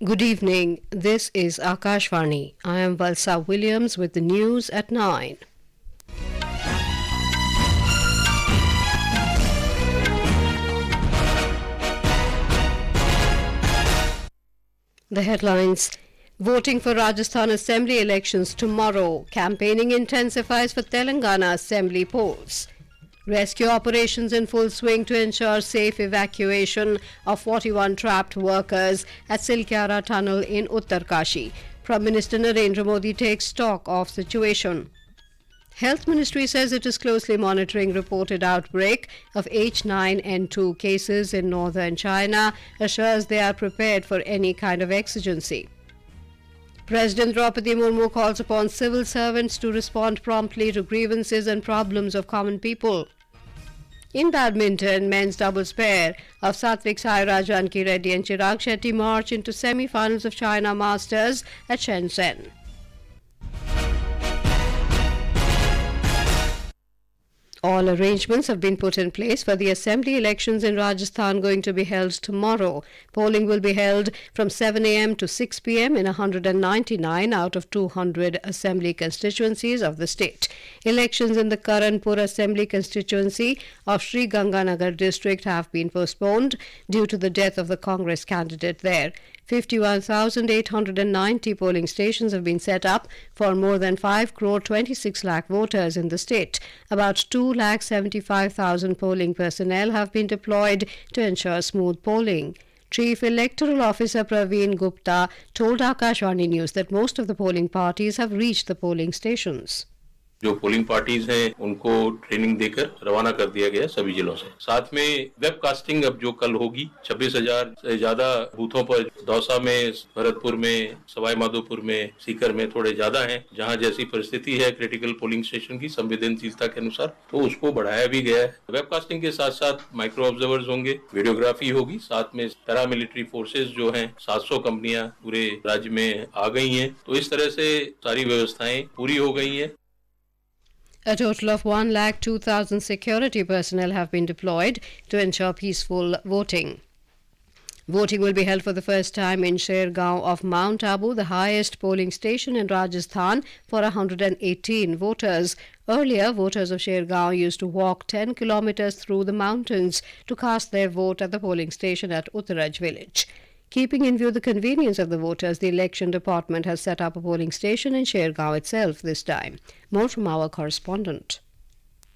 Good evening. This is Akashvani. I am Valsa Williams with the news at 9. The headlines. Voting for Rajasthan Assembly Elections tomorrow. Campaigning intensifies for Telangana Assembly polls. Rescue operations in full swing to ensure safe evacuation of 41 trapped workers at Silkyara Tunnel in Uttarkashi. Prime Minister Narendra Modi takes stock of situation. Health Ministry says it is closely monitoring reported outbreak of H9N2 cases in northern China, assures they are prepared for any kind of exigency. President Droupadi Murmu calls upon civil servants to respond promptly to grievances and problems of common people. In badminton, men's doubles pair of Satwiksairaj, Rankireddy and Chirag Shetty march into semi-finals of China Masters at Shenzhen. All arrangements have been put in place for the Assembly elections in Rajasthan going to be held tomorrow. Polling will be held from 7 a.m. to 6 p.m. in 199 out of 200 Assembly constituencies of the state. Elections in the Karanpur Assembly constituency of Sri Ganganagar district have been postponed due to the death of the Congress candidate there. 51,890 polling stations have been set up for more than 5 crore 26 lakh voters in the state. About 2,75,000 polling personnel have been deployed to ensure smooth polling. Chief Electoral Officer Praveen Gupta told Akashvani News that most of the polling parties have reached the polling stations. जो polling parties हैं उनको training देकर रवाना कर दिया गया सभी जिलों से। साथ में वेबकास्टिंग अब जो कल होगी 26,000 से ज्यादा बूथों पर दौसा में, भरतपुर में, सवाई माधोपुर में, सीकर में थोड़े ज्यादा हैं, जहां जैसी परिस्थिति है क्रिटिकल पोलिंग स्टेशन की संवेदनशीलता के अनुसार, तो उसको बढ़ाया भी गया है। वेबकास्टिंग के साथ साथ माइक्रो ऑब्जर्वर्स होंगे, वीडियोग्राफी होगी, साथ में पैरामिलिट्री फोर्सेज जो हैं 700 कंपनियां पूरे राज्य में आ गई हैं, तो इस तरह से सारी व्यवस्थाएं पूरी हो गई हैं। A total of 102,000 security personnel have been deployed to ensure peaceful voting. Voting will be held for the first time in Shergaon of Mount Abu, the highest polling station in Rajasthan, for 118 voters. Earlier, voters of Shergaon used to walk 10 kilometers through the mountains to cast their vote at the polling station at Uttaraj village. Keeping in view the convenience of the voters, the election department has set up a polling station in Shergaon itself this time. More from our correspondent.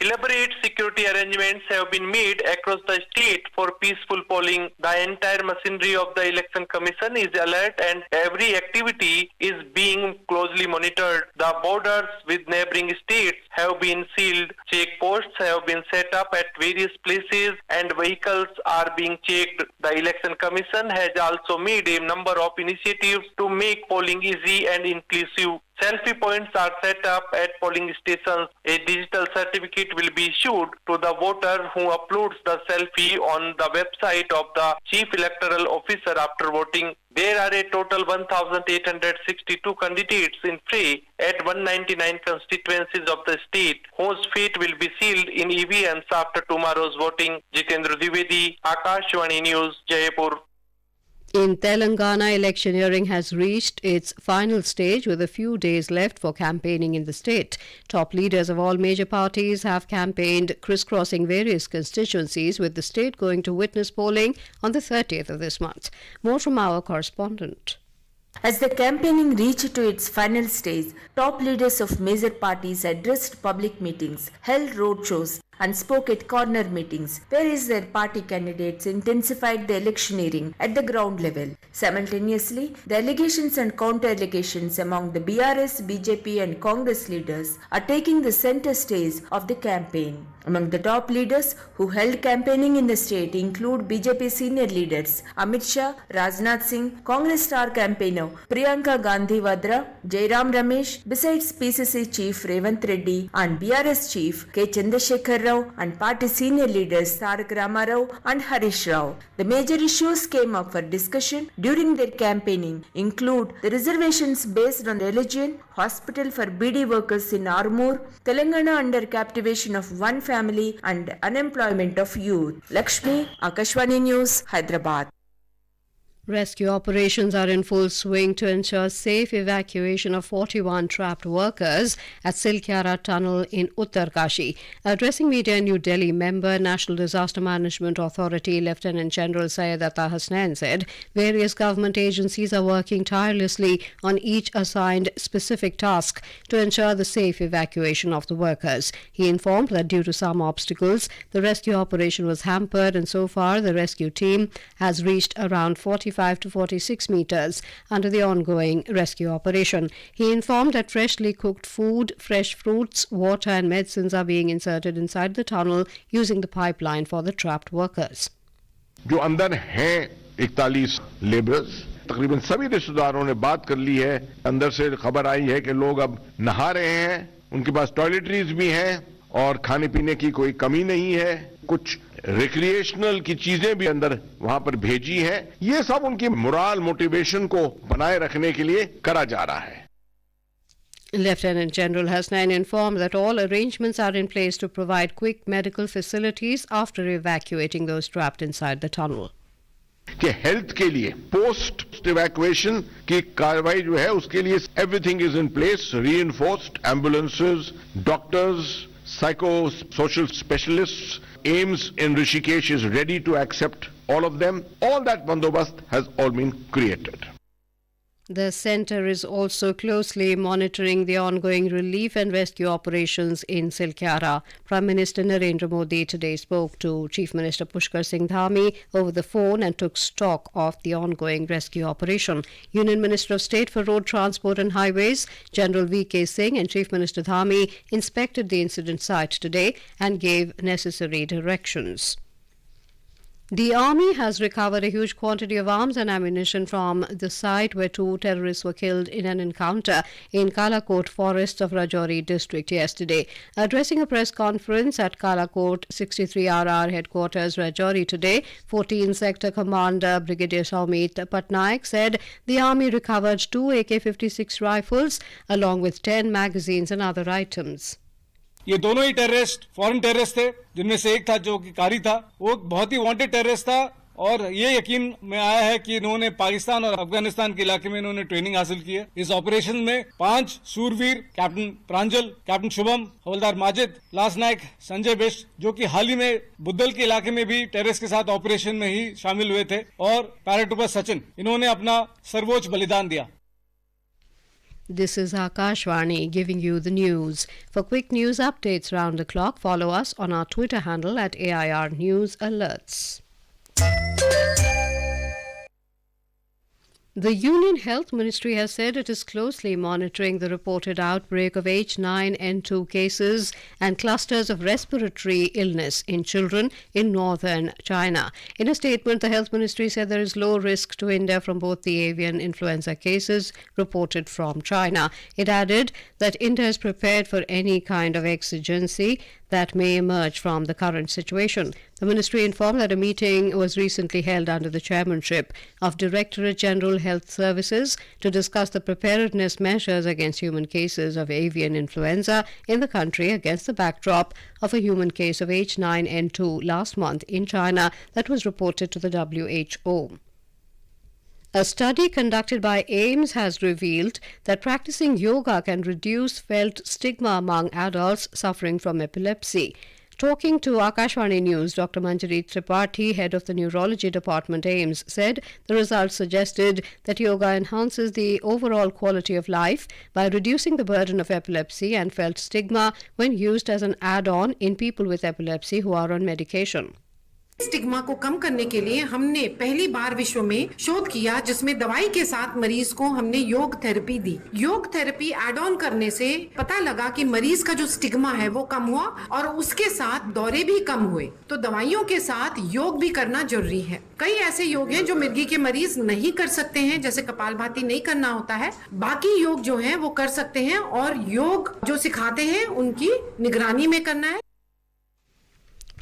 Elaborate security arrangements have been made across the state for peaceful polling. The entire machinery of the Election Commission is alert and every activity is being closely monitored. The borders with neighboring states have been sealed. Checkposts have been set up at various places and vehicles are being checked. The Election Commission has also made a number of initiatives to make polling easy and inclusive. Selfie points are set up at polling stations. A digital certificate will be issued to the voter who uploads the selfie on the website of the Chief Electoral Officer after voting. There are a total 1,862 candidates in fray at 199 constituencies of the state, whose fate will be sealed in EVMs after tomorrow's voting. Jitendra Dwivedi, Akashvani News, Jaipur. In Telangana, electioneering has reached its final stage with a few days left for campaigning in the state. Top leaders of all major parties have campaigned, crisscrossing various constituencies, with the state going to witness polling on the 30th of this month. More from our correspondent. As the campaigning reached to its final stage, top leaders of major parties addressed public meetings, held roadshows, and spoke at corner meetings, whereas their party candidates intensified the electioneering at the ground level. Simultaneously, the allegations and counter-allegations among the BRS, BJP and Congress leaders are taking the center stage of the campaign. Among the top leaders who held campaigning in the state include BJP senior leaders Amit Shah, Rajnath Singh, Congress star campaigner Priyanka Gandhi Vadra, Jairam Ramesh, besides PCC Chief Revant Reddy and BRS Chief K. Chandrasekhar Rao and party senior leaders Tarak Ramarao and Harish Rao. The major issues came up for discussion during their campaigning include the reservations based on religion, hospital for BD workers in Armoor, Telangana under captivation of one family and unemployment of youth. Lakshmi, Akashvani News, Hyderabad. Rescue operations are in full swing to ensure safe evacuation of 41 trapped workers at Silkyara Tunnel in Uttarkashi. Addressing media in New Delhi, member National Disaster Management Authority Lieutenant General Syed Atta Hasnain said various government agencies are working tirelessly on each assigned specific task to ensure the safe evacuation of the workers. He informed that due to some obstacles, the rescue operation was hampered, and so far the rescue team has reached around 45 to 46 meters under the ongoing rescue operation. He informed that freshly cooked food, fresh fruits, water and medicines are being inserted inside the tunnel using the pipeline for the trapped workers. जो अंदर हैं 41 labourers, तकरीबन सभी रिश्तेदारों ने बात कर ली है. अंदर से खबर आई है कि लोग अब नहा रहे हैं, उनके पास टॉयलेटरीज भी हैं और खाने पीने की कोई कमी नहीं है. कुछ रिक्रिएशनल की चीजें भी अंदर वहां पर भेजी हैं. ये सब उनकी मोरल मोटिवेशन को बनाए रखने के लिए करा जा रहा है. Lieutenant General Hasnain informed that all arrangements are in place to provide quick medical facilities after evacuating those trapped inside the tunnel. कि हेल्थ के लिए पोस्ट इवैक्यूएशन की कार्रवाई जो है उसके लिए everything is in place. Reinforced ambulances, doctors, psycho-social specialists. AIMS in Rishikesh is ready to accept all of them. All that bandobast has all been created. The centre is also closely monitoring the ongoing relief and rescue operations in Silkyara. Prime Minister Narendra Modi today spoke to Chief Minister Pushkar Singh Dhami over the phone and took stock of the ongoing rescue operation. Union Minister of State for Road Transport and Highways, General V.K. Singh, and Chief Minister Dhami inspected the incident site today and gave necessary directions. The army has recovered a huge quantity of arms and ammunition from the site where 2 terrorists were killed in an encounter in Kalakot forests of Rajouri district yesterday. Addressing a press conference at Kalakot 63RR headquarters Rajouri today, 14 Sector Commander Brigadier Saumit Patnaik said the army recovered 2 AK-56 rifles along with 10 magazines and other items. ये दोनों ही terrorist foreign terrorist थे, जिनमें से एक था जो कि कारी था. वो बहुत ही वांटेड टेररिस्ट था और ये यकीन में आया है कि इन्होंने पाकिस्तान और अफगानिस्तान के इलाके में इन्होंने ट्रेनिंग हासिल की है. इस ऑपरेशन में 5 शूरवीर, कैप्टन प्रांजल, कैप्टन शुभम, हवलदार माजिद, लांस नायक संजय बिष्ट, जो कि हाल ही में बुद्धल के इलाके में भी टेररिस्ट के साथ ऑपरेशन में ही शामिल हुए थे, और पैराट्रूपर सचिन, इन्होंने अपना सर्वोच्च बलिदान दिया. This is Akashvani giving you the news. For quick news updates round the clock, follow us on our Twitter handle at AIR News Alerts. The Union Health Ministry has said it is closely monitoring the reported outbreak of H9N2 cases and clusters of respiratory illness in children in northern China. In a statement, the Health Ministry said there is low risk to India from both the avian influenza cases reported from China. It added that India is prepared for any kind of exigency that may emerge from the current situation. The ministry informed that a meeting was recently held under the chairmanship of Directorate General Health Services to discuss the preparedness measures against human cases of avian influenza in the country against the backdrop of a human case of H9N2 last month in China that was reported to the WHO. A study conducted by AIMS has revealed that practicing yoga can reduce felt stigma among adults suffering from epilepsy. Talking to Akashvani News, Dr. Manjari Tripathi, head of the Neurology Department AIMS, said the results suggested that yoga enhances the overall quality of life by reducing the burden of epilepsy and felt stigma when used as an add-on in people with epilepsy who are on medication. Stigma को कम करने के लिए हमने पहली बार विश्व में शोध किया, जिसमें दवाई के साथ मरीज को हमने योग थेरेपी दी. योग थेरेपी एड ऑन करने से पता लगा कि मरीज का जो स्टिग्मा है वो कम हुआ और उसके साथ दौरे भी कम हुए. तो दवाइयों के साथ योग भी करना जरूरी है. कई ऐसे योग हैं जो मिर्गी के मरीज नहीं कर सकते हैं, जैसे कपालभाति नहीं करना होता है. बाकी योग जो है वो कर सकते हैं और योग जो सिखाते हैं उनकी निगरानी में करना है.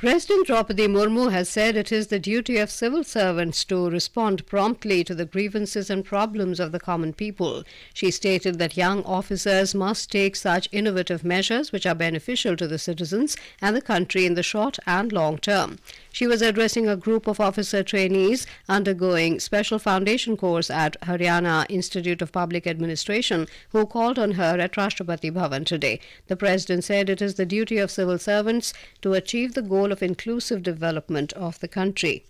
President Droupadi Murmu has said it is the duty of civil servants to respond promptly to the grievances and problems of the common people. She stated that young officers must take such innovative measures which are beneficial to the citizens and the country in the short and long term. She was addressing a group of officer trainees undergoing special foundation course at Haryana Institute of Public Administration who called on her at Rashtrapati Bhavan today. The president said it is the duty of civil servants to achieve the goal of inclusive development of the country.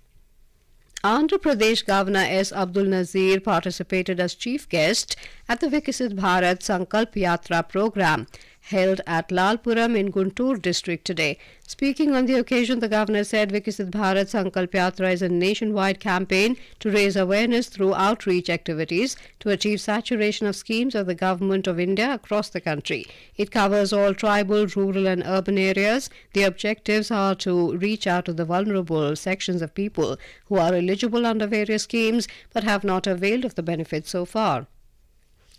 Andhra Pradesh Governor S. Abdul Nazir participated as chief guest at the Viksit Bharat Sankalp Yatra program held at Lalpuram in Guntur district today. Speaking on the occasion, the governor said Viksit Bharat Sankalp Yatra is a nationwide campaign to raise awareness through outreach activities to achieve saturation of schemes of the government of India across the country. It covers all tribal, rural and urban areas. The objectives are to reach out to the vulnerable sections of people who are eligible under various schemes but have not availed of the benefits so far.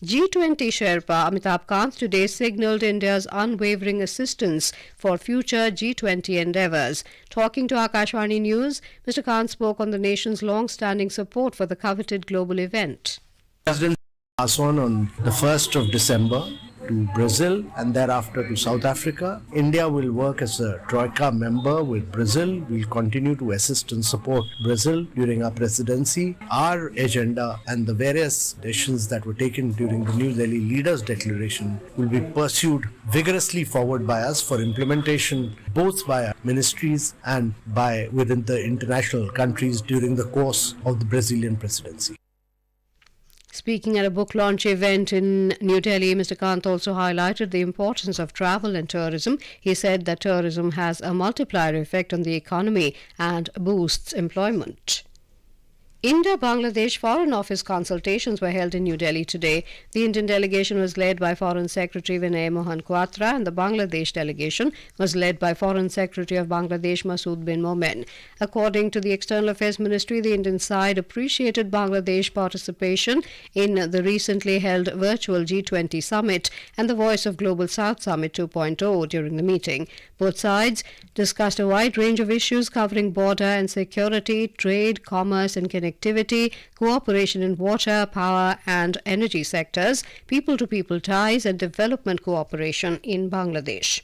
G20 Sherpa Amitabh Kant today signalled India's unwavering assistance for future G20 endeavours. Talking to Akashvani News, Mr. Kant spoke on the nation's long-standing support for the coveted global event. President pass on the 1st of December to Brazil and thereafter to South Africa. India will work as a Troika member with Brazil. We'll continue to assist and support Brazil during our presidency. Our agenda and the various decisions that were taken during the New Delhi Leaders' Declaration will be pursued vigorously forward by us for implementation both by our ministries and by within the international countries during the course of the Brazilian presidency. Speaking at a book launch event in New Delhi, Mr. Kant also highlighted the importance of travel and tourism. He said that tourism has a multiplier effect on the economy and boosts employment. India-Bangladesh Foreign Office consultations were held in New Delhi today. The Indian delegation was led by Foreign Secretary Vinay Mohan Quatra and the Bangladesh delegation was led by Foreign Secretary of Bangladesh Masood bin Momen. According to the External Affairs Ministry, the Indian side appreciated Bangladesh participation in the recently held virtual G20 summit and the Voice of Global South Summit 2.0 during the meeting. Both sides discussed a wide range of issues covering border and security, trade, commerce and connectivity, cooperation in water, power and energy sectors, people-to-people ties and development cooperation in Bangladesh.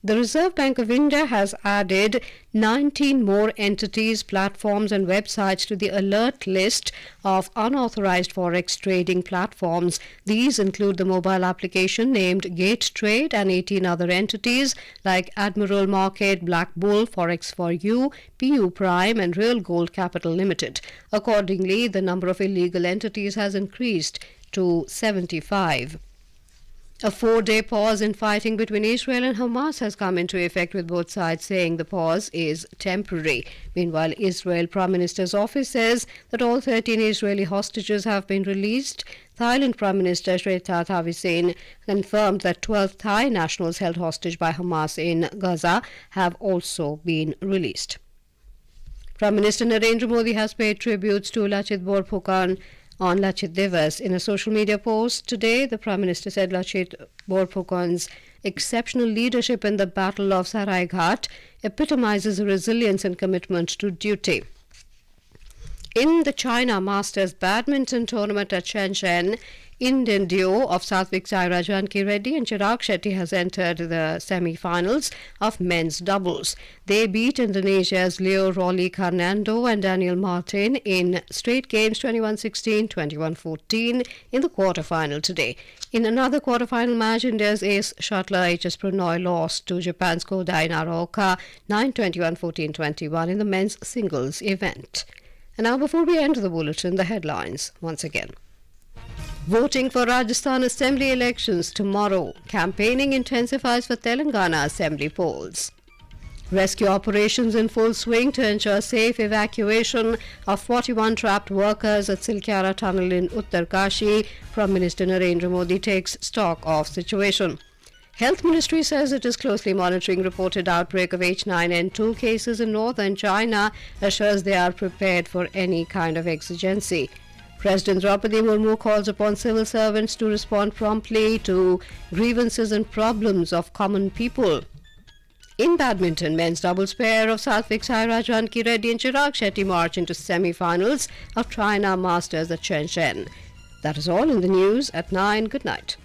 The Reserve Bank of India has added 19 more entities, platforms and websites to the alert list of unauthorized forex trading platforms. These include the mobile application named Gate Trade and 18 other entities like Admiral Market, Black Bull, Forex for You, PU Prime and Real Gold Capital Limited. Accordingly, the number of illegal entities has increased to 75. A 4-day pause in fighting between Israel and Hamas has come into effect, with both sides saying the pause is temporary. Meanwhile, Israel Prime Minister's office says that all 13 Israeli hostages have been released. Thailand Prime Minister Shetty Thavisin confirmed that 12 Thai nationals held hostage by Hamas in Gaza have also been released. Prime Minister Narendra Modi has paid tributes to Lachit Borphukan on Lachit Divas. In a social media post today, the Prime Minister said Lachit Borphukan's exceptional leadership in the Battle of Saraighat epitomizes resilience and commitment to duty. In the China Masters Badminton tournament at Shenzhen, Indian duo of Satwiksairaj Rankireddy and Chirag Shetty has entered the semi-finals of men's doubles. They beat Indonesia's Leo Rolly Carnando and Daniel Martin in straight games 21-16, 21-14 in the quarter-final today. In another quarter-final match, India's ace shuttler H.S. Pranoy lost to Japan's Kodai Naraoka 9-21, 14-21 in the men's singles event. And now, before we end the bulletin, the headlines once again. Voting for Rajasthan Assembly Elections tomorrow. Campaigning intensifies for Telangana Assembly polls. Rescue operations in full swing to ensure safe evacuation of 41 trapped workers at Silkyara Tunnel in Uttarkashi. Prime Minister Narendra Modi takes stock of situation. Health Ministry says it is closely monitoring reported outbreak of H9N2 cases in northern China, assures they are prepared for any kind of exigency. President Droupadi Murmu calls upon civil servants to respond promptly to grievances and problems of common people. In badminton, men's doubles pair of Satwiksairaj, Rankireddy and Chirag Shetty march into semi-finals of China Masters at Shenzhen. That is all in the news at 9. Good night.